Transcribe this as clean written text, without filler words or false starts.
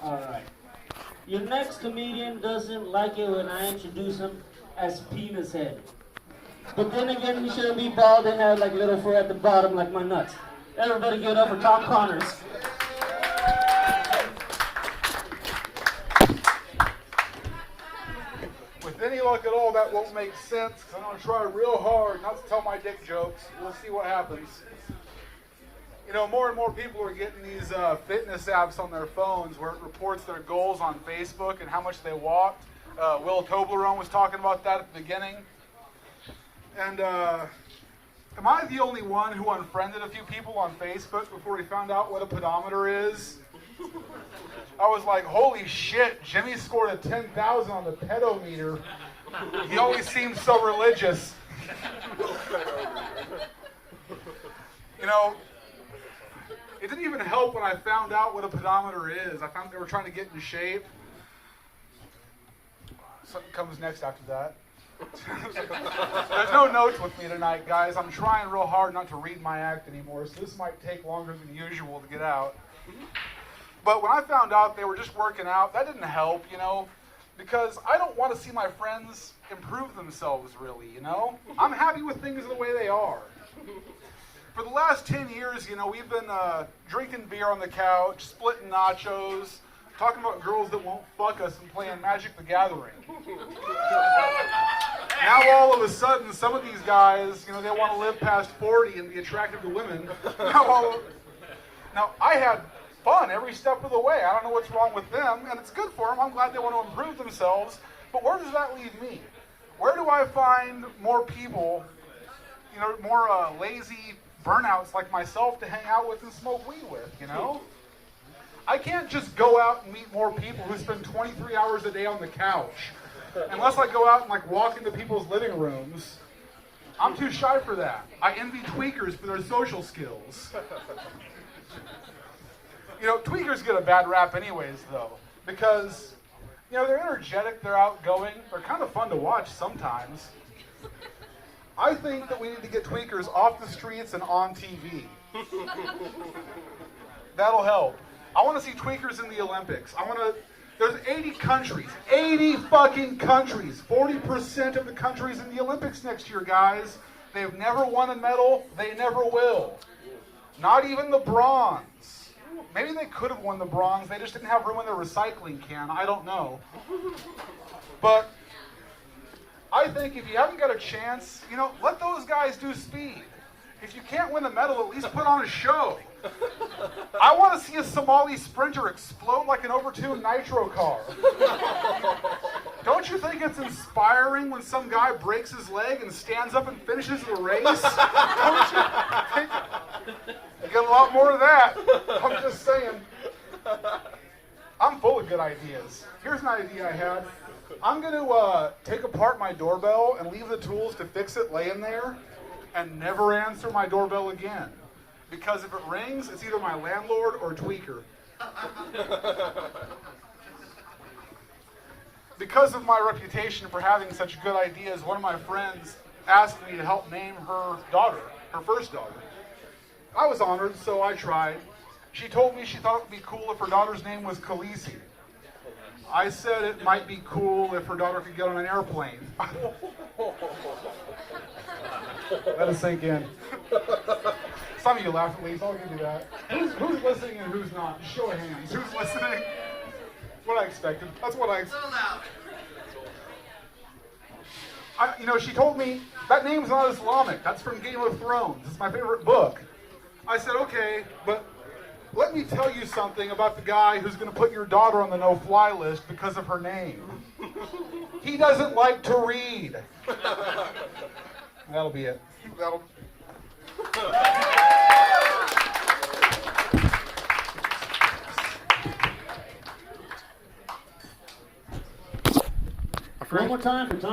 Alright. Your next comedian doesn't like it when I introduce him as Penis Head. But then again, he shouldn't be bald and have like little fur at the bottom like my nuts. Everybody give it up for Tom Connors. With any luck at all, that won't make sense, because I'm going to try real hard not to tell my dick jokes. We'll see what happens. You know, more and more people are getting these fitness apps on their phones where it reports their goals on Facebook and how much they walked. Will Toblerone was talking about that at the beginning. And am I the only one who unfriended a few people on Facebook before he found out what a pedometer is? I was like, holy shit, Jimmy scored a 10,000 on the pedometer. He always seems so religious. You know, it didn't even help when I found out what a pedometer is. I found they were trying to get in shape. Something comes next after that. There's no notes with me tonight, guys. I'm trying real hard not to read my act anymore, so this might take longer than usual to get out. But when I found out they were just working out, that didn't help, you know, because I don't want to see my friends improve themselves, really, you know? I'm happy with things the way they are. For the last 10 years, you know, we've been drinking beer on the couch, splitting nachos, talking about girls that won't fuck us and playing Magic the Gathering. Now all of a sudden, some of these guys, you know, they want to live past 40 and be attractive to women. Now I had fun every step of the way. I don't know what's wrong with them, and it's good for them. I'm glad they want to improve themselves. But where does that leave me? Where do I find more people, you know, more lazy burnouts like myself to hang out with and smoke weed with, you know? I can't just go out and meet more people who spend 23 hours a day on the couch. Unless I go out and like walk into people's living rooms. I'm too shy for that. I envy tweakers for their social skills. You know, tweakers get a bad rap anyways, though, because, you know, they're energetic, they're outgoing, they're kind of fun to watch sometimes. I think that we need to get tweakers off the streets and on TV. That'll help. I want to see tweakers in the Olympics. There's 80 countries, 80 fucking countries, 40% of the countries in the Olympics next year, guys. They've never won a medal, they never will. Not even the bronze. Maybe they could have won the bronze, they just didn't have room in their recycling can, I don't know. But I think if you haven't got a chance, you know, let those guys do speed. If you can't win a medal, at least put on a show. I want to see a Somali sprinter explode like an overtuned nitro car. Don't you think it's inspiring when some guy breaks his leg and stands up and finishes the race? Don't you think? You get a lot more of that. I'm just saying. I'm full of good ideas. Here's an idea I had. I'm going to take apart my doorbell and leave the tools to fix it laying there and never answer my doorbell again. Because if it rings, it's either my landlord or tweaker. Because of my reputation for having such good ideas, one of my friends asked me to help name her daughter, her first daughter. I was honored, so I tried. She told me she thought it would be cool if her daughter's name was Khaleesi. I said it might be cool if her daughter could get on an airplane. Let it sink in. Some of you laugh at least, I'll give you that. Who's listening and who's not? Show of hands. Who's listening? What I expected. That's what I expected. You know, she told me, that name's not Islamic. That's from Game of Thrones. It's my favorite book. I said, okay, but let me tell you something about the guy who's going to put your daughter on the no-fly list because of her name. He doesn't like to read. That'll be it. One more time for Tom.